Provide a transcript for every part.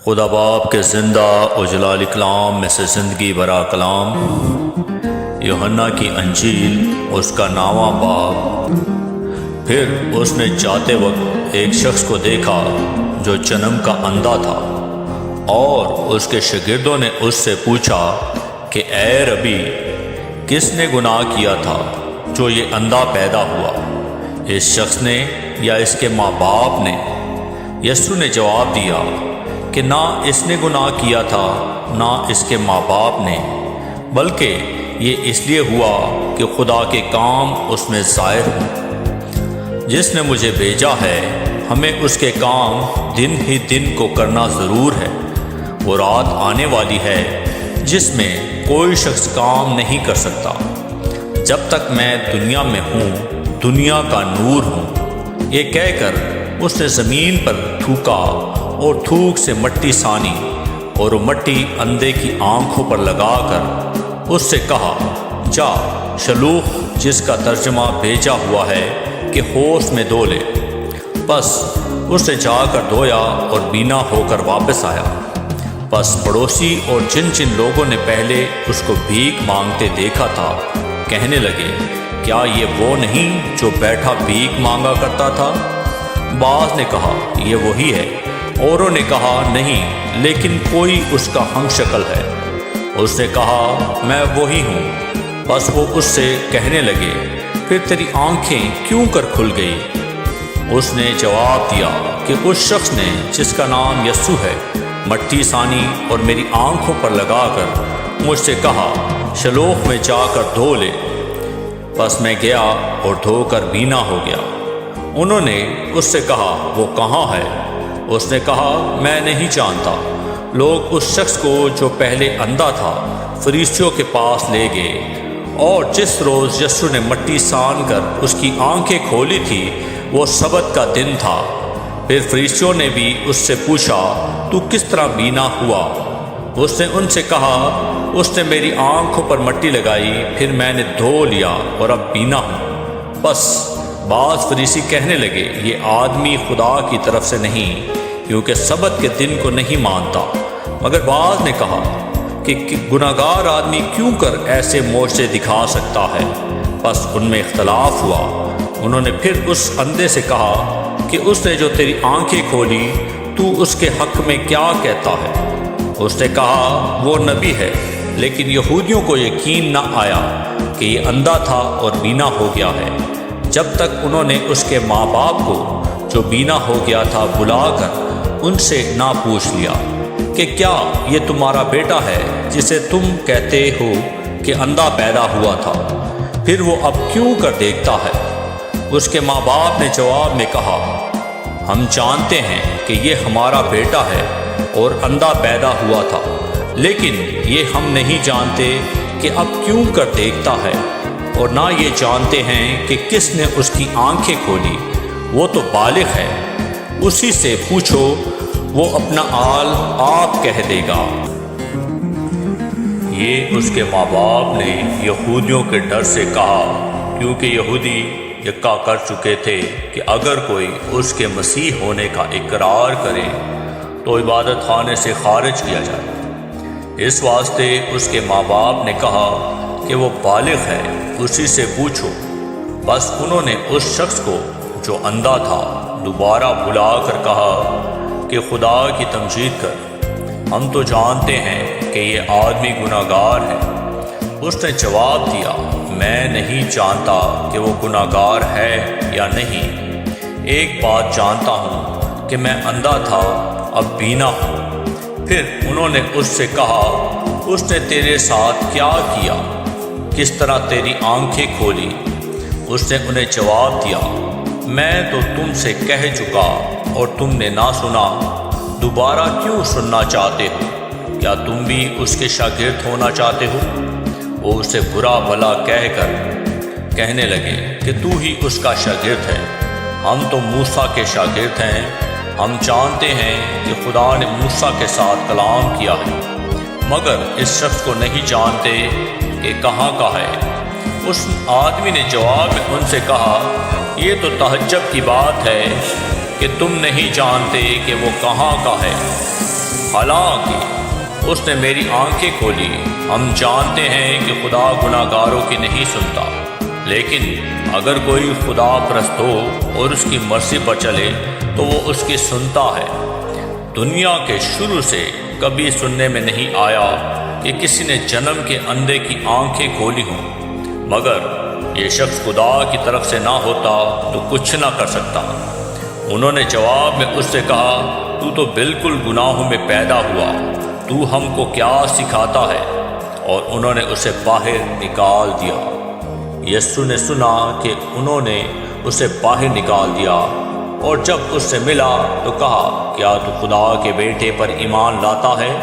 خدا باپ کے زندہ و جلال کلام میں سے زندگی بھرا کلام، یوحنا کی انجیل اس کا 9واں باب۔ پھر اس نے جاتے وقت ایک شخص کو دیکھا جو جنم کا اندھا تھا، اور اس کے شاگردوں نے اس سے پوچھا کہ اے ربی، کس نے گناہ کیا تھا جو یہ اندھا پیدا ہوا، اس شخص نے یا اس کے ماں باپ نے؟ یسوع نے جواب دیا کہ نہ اس نے گناہ کیا تھا نہ اس کے ماں باپ نے، بلکہ یہ اس لیے ہوا کہ خدا کے کام اس میں ظاہر ہوں۔ جس نے مجھے بھیجا ہے ہمیں اس کے کام دن ہی دن کو کرنا ضرور ہے۔ وہ رات آنے والی ہے جس میں کوئی شخص کام نہیں کر سکتا۔ جب تک میں دنیا میں ہوں، دنیا کا نور ہوں۔ یہ کہہ کر اس نے زمین پر تھوکا اور تھوک سے مٹی سانی، اور وہ مٹی اندھے کی آنکھوں پر لگا کر اس سے کہا، جا شلوخ، جس کا ترجمہ بھیجا ہوا ہے، کہ ہوش میں دھو لے۔ بس اس نے جا کر دھویا اور بینا ہو کر واپس آیا۔ بس پڑوسی اور جن جن لوگوں نے پہلے اس کو بھیک مانگتے دیکھا تھا کہنے لگے، کیا یہ وہ نہیں جو بیٹھا بھیک مانگا کرتا تھا؟ بعض نے کہا، یہ وہی ہے۔ اوروں نے کہا، نہیں، لیکن کوئی اس کا ہم شکل ہے۔ اس نے کہا، میں وہی ہوں۔ بس وہ اس سے کہنے لگے، پھر تیری آنکھیں کیوں کر کھل گئی؟ اس نے جواب دیا کہ اس شخص نے جس کا نام یسوع ہے مٹی سانی اور میری آنکھوں پر لگا کر مجھ سے کہا، شلوخ میں جا کر دھو لے۔ بس میں گیا اور دھو کر بینا ہو گیا۔ انہوں نے اس سے کہا، وہ کہاں ہے؟ اس نے کہا، میں نہیں جانتا۔ لوگ اس شخص کو جو پہلے اندھا تھا فریسیوں کے پاس لے گئے، اور جس روز یسوع نے مٹی سان کر اس کی آنکھیں کھولی تھی وہ سبت کا دن تھا۔ پھر فریسیوں نے بھی اس سے پوچھا، تو کس طرح بینا ہوا؟ اس نے ان سے کہا، اس نے میری آنکھوں پر مٹی لگائی، پھر میں نے دھو لیا اور اب بینا ہوں۔ بس بعض فریسی کہنے لگے، یہ آدمی خدا کی طرف سے نہیں، کیونکہ سبت کے دن کو نہیں مانتا۔ مگر بعض نے کہا کہ گناہگار آدمی کیوں کر ایسے معجزے دکھا سکتا ہے؟ بس ان میں اختلاف ہوا۔ انہوں نے پھر اس اندھے سے کہا کہ اس نے جو تیری آنکھیں کھولی، تو اس کے حق میں کیا کہتا ہے؟ اس نے کہا، وہ نبی ہے۔ لیکن یہودیوں کو یقین نہ آیا کہ یہ اندھا تھا اور بینا ہو گیا ہے، جب تک انہوں نے اس کے ماں باپ کو جو بینا ہو گیا تھا بلا کر ان سے نہ پوچھ لیا کہ کیا یہ تمہارا بیٹا ہے جسے تم کہتے ہو کہ اندھا پیدا ہوا تھا؟ پھر وہ اب کیوں کر دیکھتا ہے؟ اس کے ماں باپ نے جواب میں کہا، ہم جانتے ہیں کہ یہ ہمارا بیٹا ہے اور اندھا پیدا ہوا تھا، لیکن یہ ہم نہیں جانتے کہ اب کیوں کر دیکھتا ہے، اور نہ یہ جانتے ہیں کہ کس نے اس کی آنکھیں کھولی۔ وہ تو بالغ ہے، اسی سے پوچھو، وہ اپنا حال آپ کہہ دے گا۔ یہ اس کے ماں باپ نے یہودیوں کے ڈر سے کہا، کیونکہ یہودی یکا کر چکے تھے کہ اگر کوئی اس کے مسیح ہونے کا اقرار کرے تو عبادت خانے سے خارج کیا جائے۔ اس واسطے اس کے ماں باپ نے کہا کہ وہ بالغ ہے، اسی سے پوچھو۔ بس انہوں نے اس شخص کو جو اندھا تھا دوبارہ بلا کر کہا کہ خدا کی تمجید کر، ہم تو جانتے ہیں کہ یہ آدمی گناہگار ہے۔ اس نے جواب دیا، میں نہیں جانتا کہ وہ گناہگار ہے یا نہیں۔ ایک بات جانتا ہوں کہ میں اندھا تھا، اب بینا ہوں۔ پھر انہوں نے اس سے کہا، اس نے تیرے ساتھ کیا کیا؟ کس طرح تیری آنکھیں کھولی؟ اس نے انہیں جواب دیا، میں تو تم سے کہہ چکا اور تم نے نہ سنا، دوبارہ کیوں سننا چاہتے ہو؟ کیا تم بھی اس کے شاگرد ہونا چاہتے ہو؟ وہ اسے برا بھلا کہہ کر کہنے لگے کہ تو ہی اس کا شاگرد ہے، ہم تو موسیٰ کے شاگرد ہیں۔ ہم جانتے ہیں کہ خدا نے موسیٰ کے ساتھ کلام کیا ہے، مگر اس شخص کو نہیں جانتے کہ کہاں کا ہے۔ اس آدمی نے جواب میں ان سے کہا، یہ تو تعجب کی بات ہے کہ تم نہیں جانتے کہ وہ کہاں کا ہے۔ حالانکہ اس نے میری آنکھیں کھولی۔ ہم جانتے ہیں کہ خدا گناہ گاروں کی نہیں سنتا، لیکن اگر کوئی خدا پرست ہو اور اس کی مرضی پر چلے تو وہ اس کی سنتا ہے۔ دنیا کے شروع سے کبھی سننے میں نہیں آیا کہ کسی نے جنم کے اندھے کی آنکھیں کھولی ہوں، مگر یہ شخص خدا کی طرف سے نہ ہوتا تو کچھ نہ کر سکتا۔ انہوں نے جواب میں اس سے کہا، تو تو بالکل گناہوں میں پیدا ہوا، تو ہم کو کیا سکھاتا ہے؟ اور انہوں نے اسے باہر نکال دیا۔ یسوع نے سنا کہ انہوں نے اسے باہر نکال دیا، اور جب اس سے ملا تو کہا، کیا تو خدا کے بیٹے پر ایمان لاتا ہے؟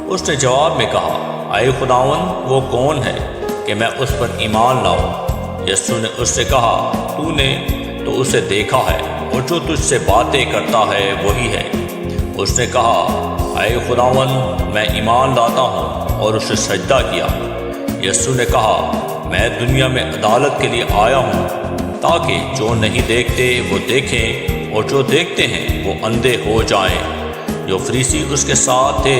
اس نے جواب میں کہا، اے خداوند، وہ کون ہے کہ میں اس پر ایمان لاؤں؟ یسوع نے اس سے کہا، تو نے تو اسے دیکھا ہے، اور جو تجھ سے باتیں کرتا ہے وہی ہے۔ اس نے کہا، اے خداوند، میں ایمان لاتا ہوں، اور اسے سجدہ کیا۔ یسوع نے کہا، میں دنیا میں عدالت کے لیے آیا ہوں، تاکہ جو نہیں دیکھتے وہ دیکھیں، اور جو دیکھتے ہیں وہ اندھے ہو جائیں۔ جو فریسی اس کے ساتھ تھے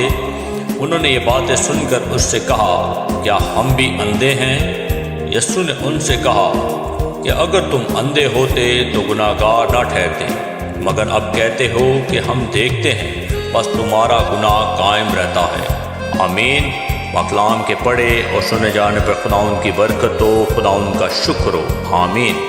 انہوں نے یہ باتیں سن کر اس سے کہا، کیا ہم بھی اندھے ہیں؟ یسوع نے ان سے کہا کہ اگر تم اندھے ہوتے تو گناہ گار نہ ٹھہرتے، مگر اب کہتے ہو کہ ہم دیکھتے ہیں، بس تمہارا گناہ قائم رہتا ہے۔ آمین۔ کلام کے پڑھے اور سنے جانے پر خداوند کی برکت ہو، خداوند کا شکر ہو۔ آمین۔